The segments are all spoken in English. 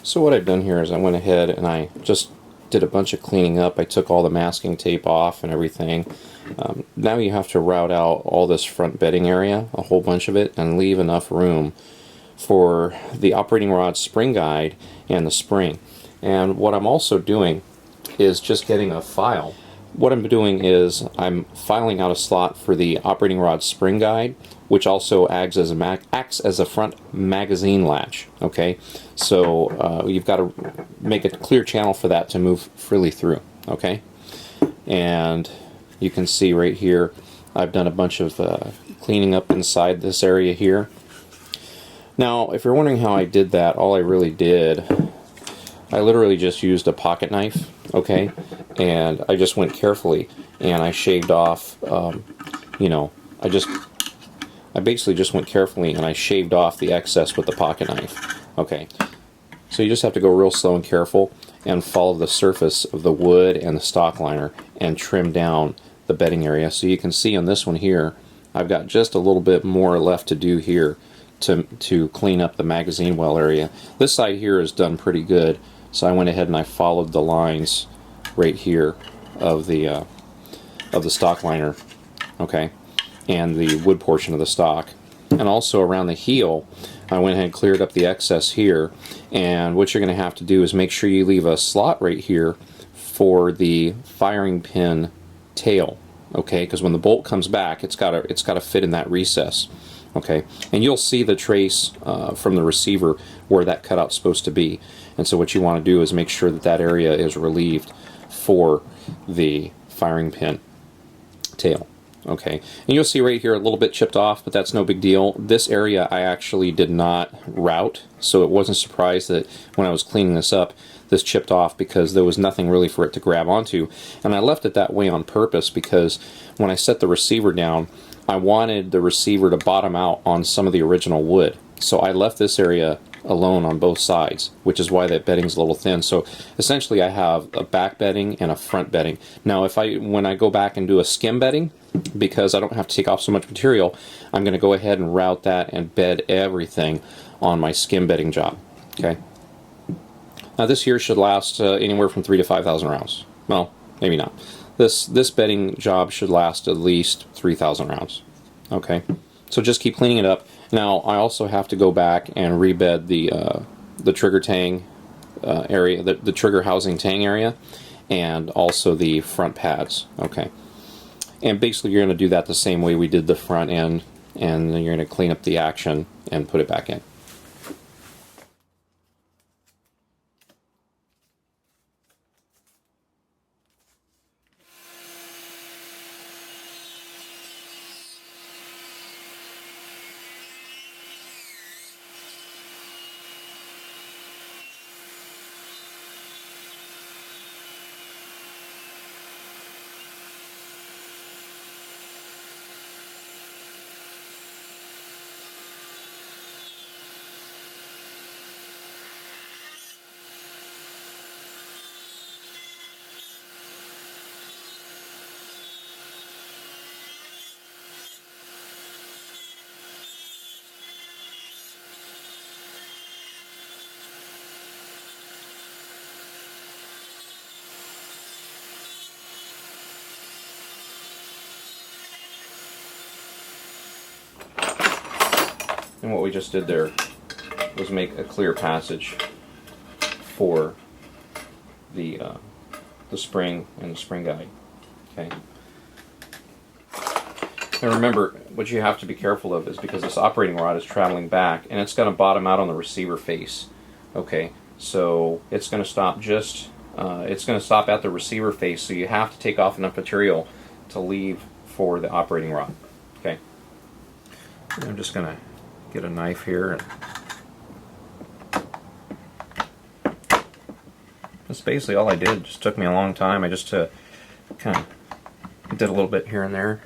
So what I've done here is I went ahead and I just did a bunch of cleaning up. I took all the masking tape off and everything. Now you have to route out all this front bedding area, a whole bunch of it, and leave enough room for the operating rod spring guide and the spring. And what I'm also doing is just getting a file. What I'm doing is I'm filing out a slot for the operating rod spring guide, which also acts as a front magazine latch. Okay, so you've got to make a clear channel for that to move freely through. Okay, and you can see right here I've done a bunch of cleaning up inside this area here. Now, if you're wondering how I did that, all I really did, I literally just used a pocket knife, okay, and I just went carefully and I shaved off, you know, I basically just went carefully and I shaved off the excess with the pocket knife. Okay, so you just have to go real slow and careful and follow the surface of the wood and the stock liner and trim down the bedding area. So you can see on this one here, I've got just a little bit more left to do here to clean up the magazine well area. This side here is done pretty good, so I went ahead and I followed the lines right here of the stock liner, okay, and the wood portion of the stock. And also around the heel, I went ahead and cleared up the excess here. And what you're going to have to do is make sure you leave a slot right here for the firing pin tail, okay? Because when the bolt comes back, it's got to fit in that recess, okay? And you'll see the trace from the receiver where that cutout's supposed to be. And so what you want to do is make sure that that area is relieved for the firing pin tail. Okay, and you'll see right here a little bit chipped off, but that's no big deal. This area I actually did not route, so it wasn't surprised that when I was cleaning this up, this chipped off because there was nothing really for it to grab onto. And I left it that way on purpose because when I set the receiver down, I wanted the receiver to bottom out on some of the original wood. So I left this area alone on both sides, which is why that bedding's a little thin. So essentially I have a back bedding and a front bedding. Now when I go back and do a skim bedding, because I don't have to take off so much material, I'm going to go ahead and route that and bed everything on my skim bedding job. Okay. Now this here should last anywhere from 3,000 to 5,000 rounds. Well, maybe not. This bedding job should last at least 3,000 rounds. Okay. So just keep cleaning it up. Now I also have to go back and rebed the trigger tang area, the trigger housing tang area, and also the front pads. Okay. And basically you're going to do that the same way we did the front end, and then you're going to clean up the action and put it back in. And what we just did there was make a clear passage for the spring and the spring guide. Okay. And remember, what you have to be careful of is because this operating rod is traveling back, and it's going to bottom out on the receiver face. Okay, so it's going to stop it's going to stop at the receiver face. So you have to take off enough material to leave for the operating rod. Okay. I'm just going to get a knife here, and that's basically all I did. It just took me a long time. I just kind of did a little bit here and there.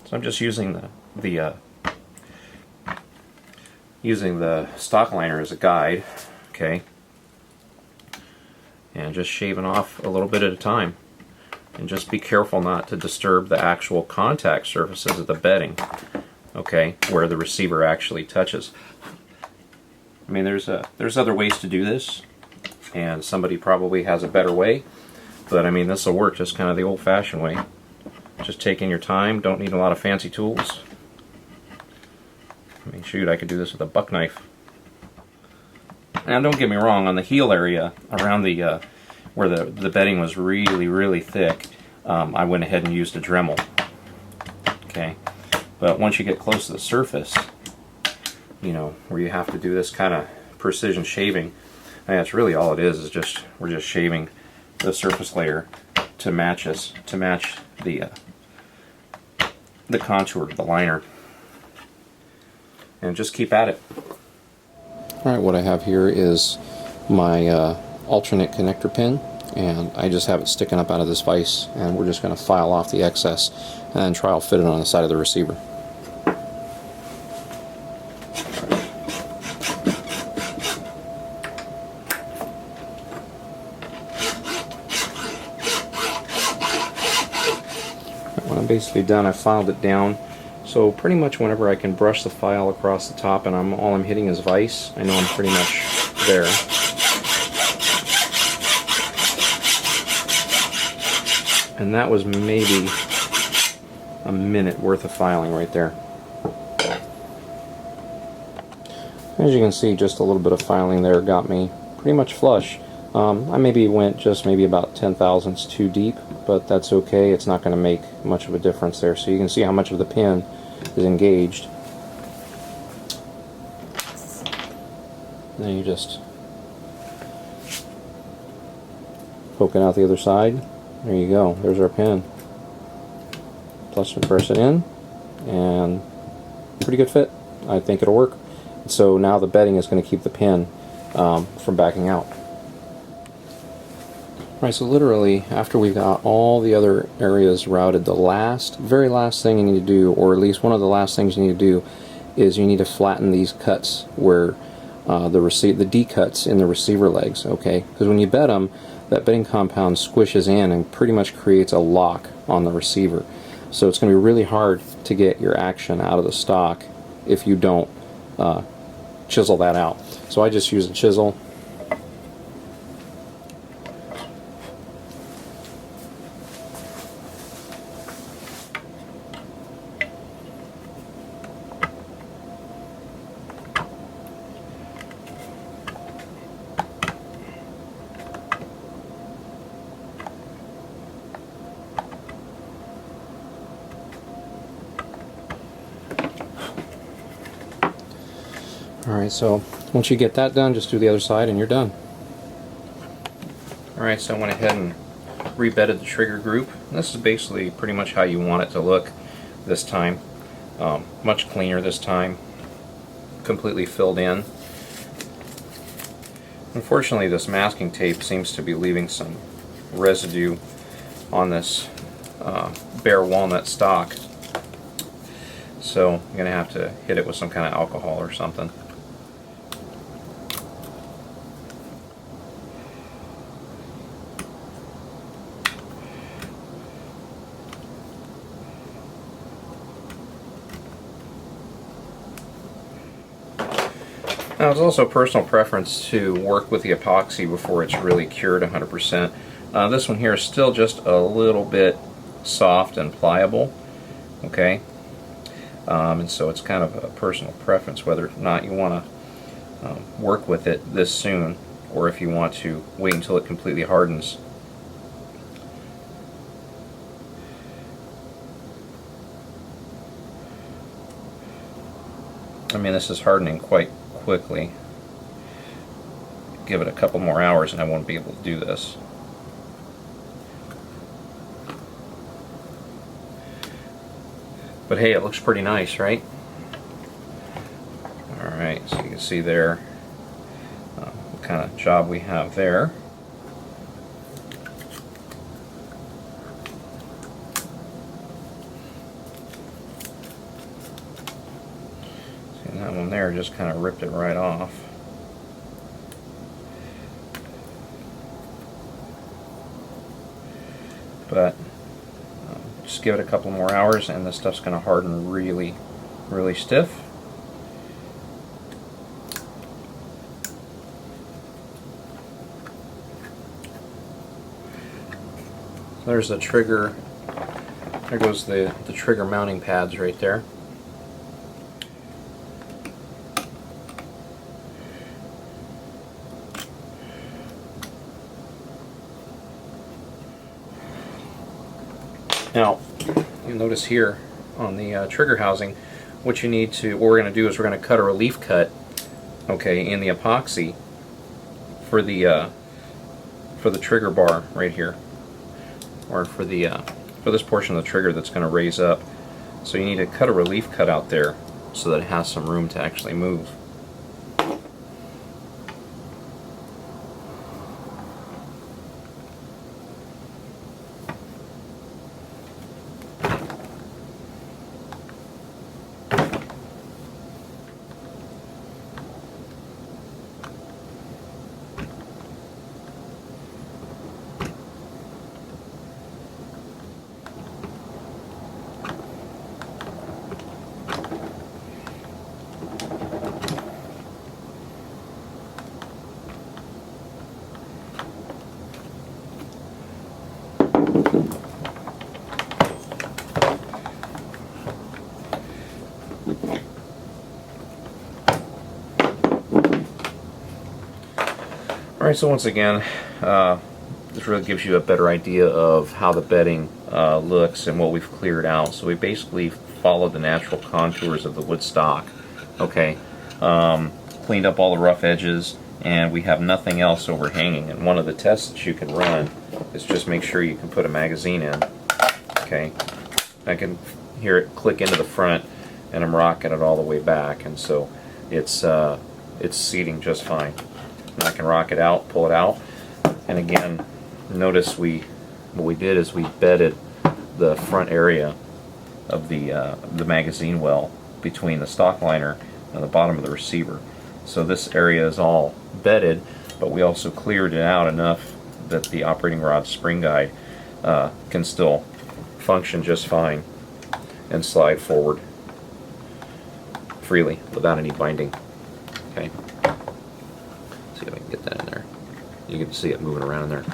So I'm just using the stock liner as a guide. Okay, and just shaving off a little bit at a time. And just be careful not to disturb the actual contact surfaces of the bedding, okay, where the receiver actually touches. I mean, there's other ways to do this, and somebody probably has a better way, but I mean, this will work just kind of the old-fashioned way. Just taking your time, don't need a lot of fancy tools. I mean, shoot, I could do this with a buck knife. Now, don't get me wrong, on the heel area, around the where the bedding was really thick, I went ahead and used a Dremel. Okay, but once you get close to the surface, you know, where you have to do this kind of precision shaving, and that's really all it is just we're just shaving the surface layer to match the contour of the liner, and just keep at it. Alright, what I have here is my alternate connector pin, and I just have it sticking up out of this vise, and we're just going to file off the excess and then try to fit it on the side of the receiver. When I'm basically done, I filed it down. So pretty much whenever I can brush the file across the top and all I'm hitting is vise, I know I'm pretty much there. And that was maybe a minute worth of filing right there. As you can see, just a little bit of filing there got me pretty much flush. I maybe went just maybe about 10/1000ths too deep, but that's okay. It's not going to make much of a difference there. So you can see how much of the pin is engaged. Then you just poke it out the other side. There you go. There's our pin. Plus we press it in, and pretty good fit. I think it'll work. So now the bedding is going to keep the pin from backing out. Right, so literally, after we've got all the other areas routed, the very last thing you need to do, or at least one of the last things you need to do, is you need to flatten these cuts where the D-cuts in the receiver legs, okay? Because when you bed them, that bedding compound squishes in and pretty much creates a lock on the receiver. So it's going to be really hard to get your action out of the stock if you don't chisel that out. So I just use a chisel. Alright, so once you get that done, just do the other side and you're done. Alright, so I went ahead and rebedded the trigger group. And this is basically pretty much how you want it to look this time. Much cleaner this time. Completely filled in. Unfortunately, this masking tape seems to be leaving some residue on this bare walnut stock. So I'm going to have to hit it with some kind of alcohol or something. Now, it's also personal preference to work with the epoxy before it's really cured 100%. This one here is still just a little bit soft and pliable, okay? And so it's kind of a personal preference whether or not you want to work with it this soon, or if you want to wait until it completely hardens. I mean, this is hardening quite quickly. Give it a couple more hours and I won't be able to do this. But hey, it looks pretty nice, right? Alright, so you can see there what kind of job we have there. See, that one there just kind of ripped it right off. but just give it a couple more hours and this stuff's going to harden really, really stiff. There's the trigger. There goes the trigger mounting pads right there. Now, you'll notice here on the trigger housing, what we're going to do is we're going to cut a relief cut, okay, in the epoxy for the trigger bar right here, or for this portion of the trigger that's going to raise up. So you need to cut a relief cut out there so that it has some room to actually move. Alright, so once again, this really gives you a better idea of how the bedding looks and what we've cleared out. So we basically followed the natural contours of the wood stock, okay, cleaned up all the rough edges, and we have nothing else overhanging. And one of the tests that you can run is just make sure you can put a magazine in, okay. I can hear it click into the front, and I'm rocking it all the way back, and so it's seating just fine. And I can rock it out, pull it out, and again, notice what we did is we bedded the front area of the magazine well between the stock liner and the bottom of the receiver. So this area is all bedded, but we also cleared it out enough that the operating rod spring guide can still function just fine and slide forward freely without any binding. Okay. See if I can get that in there. You can see it moving around in there.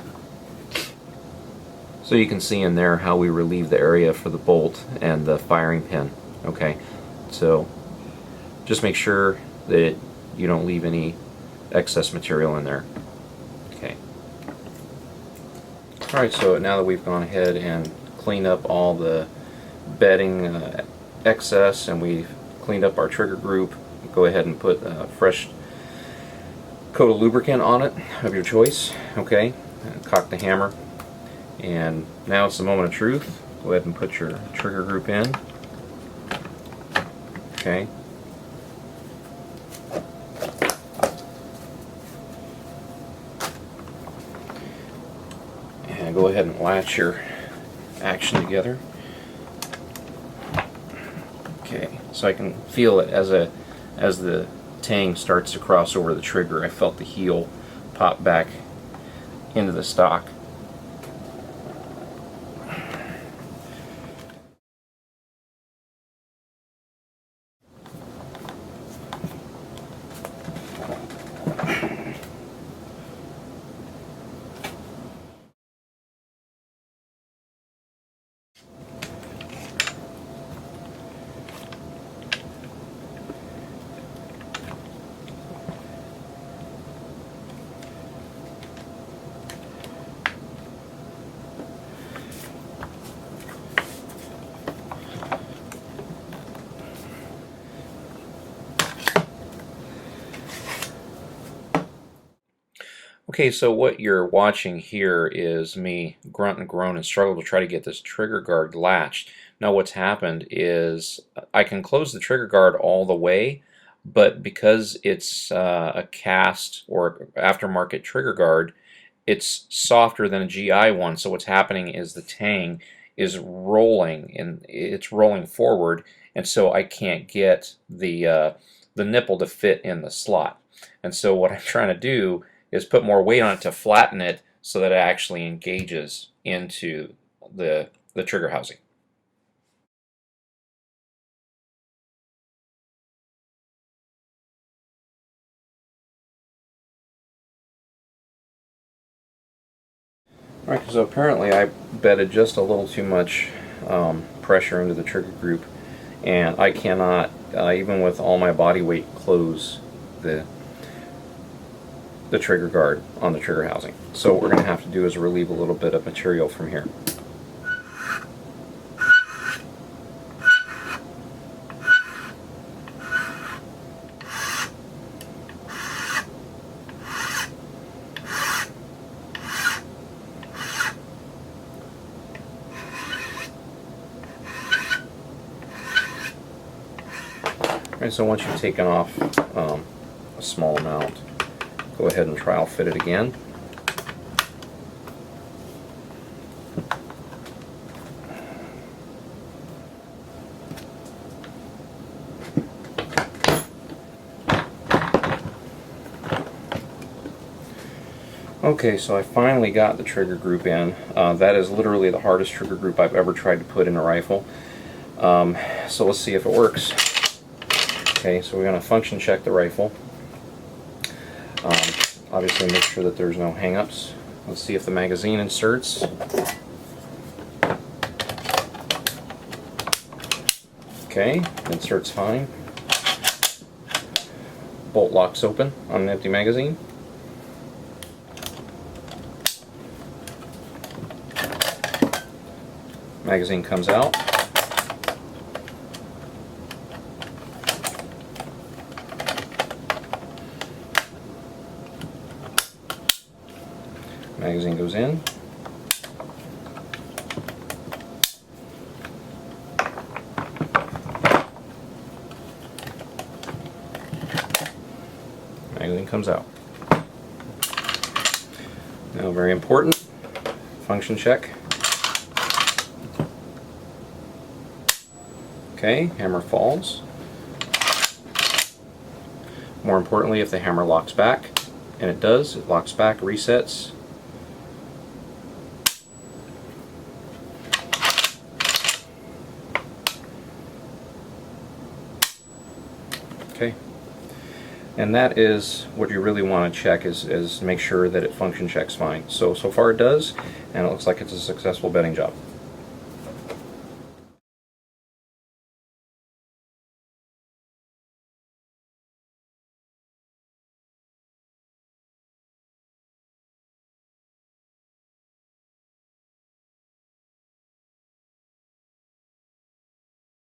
So you can see in there how we relieve the area for the bolt and the firing pin. Okay, so just make sure that you don't leave any excess material in there. Okay. Alright, so now that we've gone ahead and cleaned up all the bedding excess and we've cleaned up our trigger group, go ahead and put a fresh coat of lubricant on it of your choice, okay, and cock the hammer. And now it's the moment of truth. Go ahead and put your trigger group in, okay. And go ahead and latch your action together. Okay, so I can feel it as the tang starts to cross over the trigger. I felt the heel pop back into the stock. Okay, so what you're watching here is me grunt and groan and struggle to try to get this trigger guard latched. Now what's happened is I can close the trigger guard all the way, but because it's a cast or aftermarket trigger guard, it's softer than a GI one, so what's happening is the tang is rolling and it's rolling forward, and so I can't get the nipple to fit in the slot. And so what I'm trying to do is put more weight on it to flatten it so that it actually engages into the trigger housing. Alright, so apparently I bedded just a little too much pressure into the trigger group, and I cannot, even with all my body weight, close the trigger guard on the trigger housing. So what we're going to have to do is relieve a little bit of material from here. Alright, so once you've taken off a small amount, go ahead and trial fit it again. Okay, so I finally got the trigger group in. That is literally the hardest trigger group I've ever tried to put in a rifle. So let's see if it works. Okay, so we're going to function check the rifle. Obviously make sure that there's no hang-ups. Let's see if the magazine inserts. Okay, inserts fine. Bolt locks open on an empty magazine. Magazine comes out. Magazine goes in. Magazine comes out. Now, very important, function check. Okay, hammer falls. More importantly, if the hammer locks back, and it does, it locks back, resets. Okay, and that is what you really want to check, is make sure that it function checks fine. So far it does, and it looks like it's a successful bedding job.